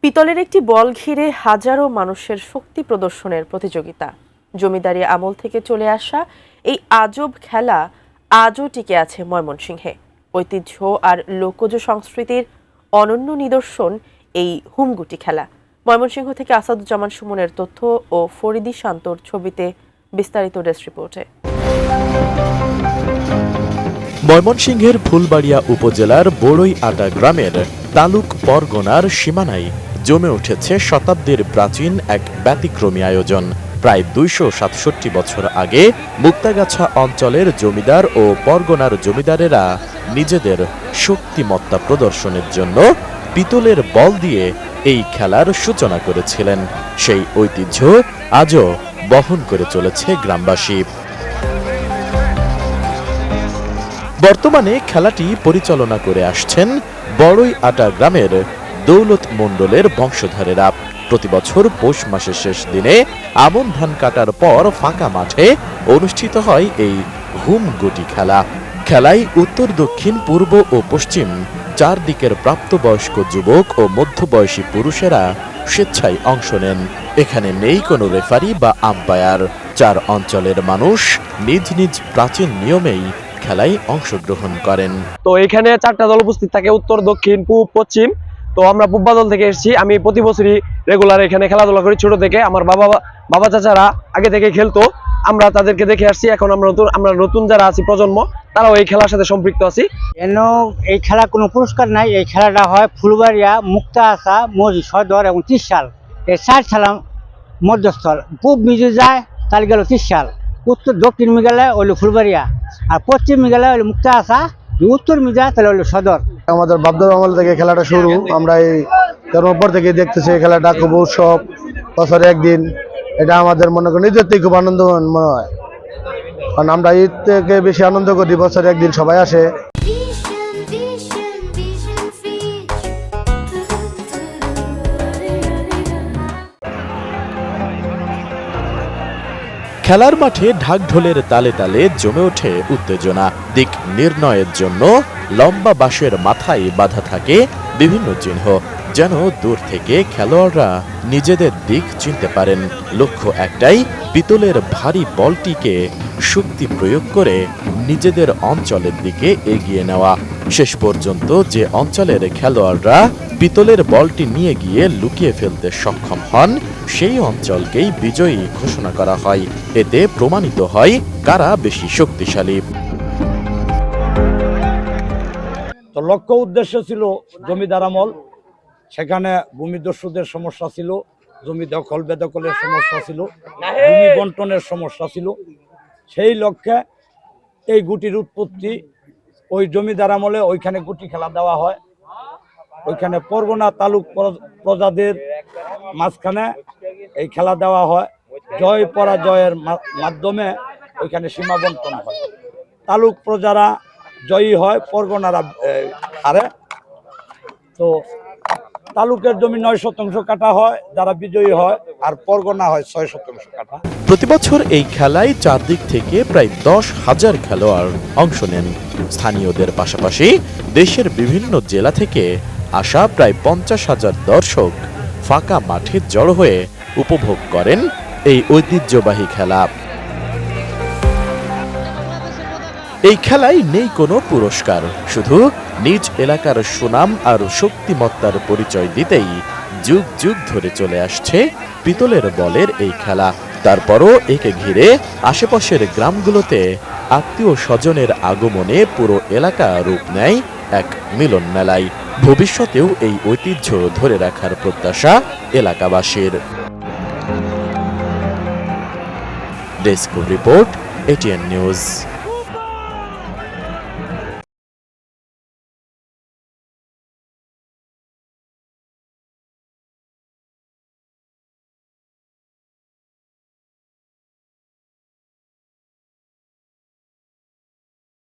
পিতলের একটি বল ঘিরে হাজারো মানুষের শক্তি প্রদর্শনের প্রতিযোগিতা। জমিদারি আমল থেকে চলে আসা এই আজব খেলা আজও টিকে আছে ময়মনসিংহে। ঐতিহ্য আর লোকজ সংস্কৃতির অনন্য নিদর্শন এই হুমগুটি খেলা। ময়মনসিংহ থেকে আসাদুজ্জামান সুমনের তথ্য ও ফরিদি শান্তর ছবিতে বিস্তারিত ডেস্ক রিপোর্টে। ময়মনসিংহের ফুলবাড়িয়া উপজেলার বড়ইআটা গ্রামের তালুক পরগনার সীমানায় জমে উঠেছে শতাব্দীর প্রাচীন এক ব্যতিক্রমী আয়োজন। প্রায় ২৬৭ বছর আগে মুক্তাগাছা অঞ্চলের জমিদার ও পরগনার জমিদারেরা নিজেদের শক্তিমত্তা প্রদর্শনের জন্য পিতলের বল দিয়ে এই খেলার সূচনা করেছিলেন। সেই ঐতিহ্য আজও বহন করে চলেছে গ্রামবাসী। বর্তমানে খেলাটি পরিচালনা করে আসছেন বড়ইআটা গ্রামের দৌলত মণ্ডলের বংশধরেরা। প্রতিবছর পৌষ মাসের শেষ দিনে আমন ধান কাটার পর ফাঁকা মাঠে অনুষ্ঠিত হয় এই হুমগুটি খেলা। খেলায় উত্তর, দক্ষিণ, পূর্ব ও পশ্চিম চারদিকের প্রাপ্তবয়স্ক যুবক ও মধ্যবয়সী পুরুষেরা স্বেচ্ছায় অংশ নেন। এখানে নেই কোনো রেফারি বা আম্পায়ার। চার অঞ্চলের মানুষ নিজ নিজ প্রাচীন নিয়মেই খেলায় অংশগ্রহণ করেন। তো এখানে চারটা দল উপস্থিত থাকে, উত্তর, দক্ষিণ, পূব, পশ্চিম। তো আমরা পূর্ব দল থেকে এসেছি। আমি প্রতি বছরই রেগুলার এখানে খেলাধুলা করি ছোট থেকে। আমার বাবা চাচারা আগে থেকে খেলতো, আমরা তাদেরকে দেখে আসছি। এখন আমরা নতুন যারা আছি প্রজন্ম, তারাও এই খেলার সাথে সম্পৃক্ত আছি। এই খেলা কোনো পুরস্কার নাই। এই খেলাটা হয় ফুলবাড়িয়া, মুক্তাগাছা, মরি সদর এবং ত্রিশাল, এই 4 খেলা মধ্যস্থল। পূব মিজে যায় তাহলে গেল ত্রিশাল, উত্তর দক্ষিণ মিগালে হইলো ফুলবাড়িয়া, আর পশ্চিম মিগালে হইলো মুক্তাগাছা, উত্তর মিজা তাহলে হইলো সদর। আমাদের বাপদাদা আমল থেকে খেলাটা শুরু। আমরা এই জন্মের পর থেকে দেখতেছি খেলাটা খুব উৎসব, বছরে একদিন। এটা আমাদের মনে করি নিজের থেকে খুব আনন্দ মনে হয়, কারণ আমরা ঈদ থেকে বেশি আনন্দ করি। বছরে একদিন সবাই আসে। খেলার মাঠে ঢাক ঢোলের তালে তালে জমে ওঠে উত্তেজনা। দিক নির্ণয়ের জন্য লম্বা বাঁশের মাথায় বাঁধা থাকে বিভিন্ন চিহ্ন, যেন দূর থেকে খেলোয়াড়রা নিজেদের দিক চিনতে পারেন। লক্ষ্য একটাই, পিতলের ভারী বলটিকে শক্তি প্রয়োগ করে নিজেদের অঞ্চলের দিকে এগিয়ে নেওয়া। শেষ পর্যন্ত যে অঞ্চলের খেলোয়াড়রা পিতলের বলটি নিয়ে গিয়ে লুকিয়ে ফেলতে সক্ষম হন, সেই অঞ্চলকেই বিজয়ী ঘোষণা করা হয়। এতে প্রমাণিত হয় কারা বেশি শক্তিশালী। তো লক্ষ্য উদ্দেশ্য ছিল জমিদার আমল। সেখানে ভূমিদস্যুদের সমস্যা ছিল, জমি দখল বেদখলের সমস্যা ছিল, ভূমি বন্টনের সমস্যা ছিল। সেই লক্ষ্যে এই গুটির উৎপত্তি। ওই জমিদার আমলে ওইখানে গুটি খেলা দেওয়া হয়। ওইখানে পরগনা তালুক প্রজাদের মাঝখানে এই খেলা দেওয়া হয়। জয় পরাজয়ের মাধ্যমে ওইখানে সীমা বন্টন হয়। তালুক প্রজারা জয়ী হয়, পরগনারা হারে। তো তালুকের জমি 9 শতাংশ কাটা হয়, যারা বিজয়ী হয়, আর পরগনা হয় 6 শতাংশ কাটা। প্রতিবছর এই খেলায় চারদিক থেকে প্রায় 10,000 খেলোয়াড় অংশ নেন। স্থানীয়দের পাশাপাশি দেশের বিভিন্ন জেলা থেকে আসা প্রায় 50,000 দর্শক ফাঁকা মাঠে জড়ো হয়ে উপভোগ করেন এই ঐতিহ্যবাহী খেলা। এই খেলায় নেই কোনো পুরস্কার, শুধু নিজ এলাকার সুনাম আর শক্তিমত্তার পরিচয় দিতেই যুগ যুগ ধরে চলে আসছে পিতলের বলের এই খেলা। তারপরও একে ঘিরে আশেপাশের গ্রামগুলোতে আত্মীয় স্বজনের আগমনে পুরো এলাকা রূপ নেয় এক মিলন মেলায়। ভবিষ্যতেও এই ঐতিহ্য ধরে রাখার প্রত্যাশা এলাকাবাসীর। Desk report, ATN news.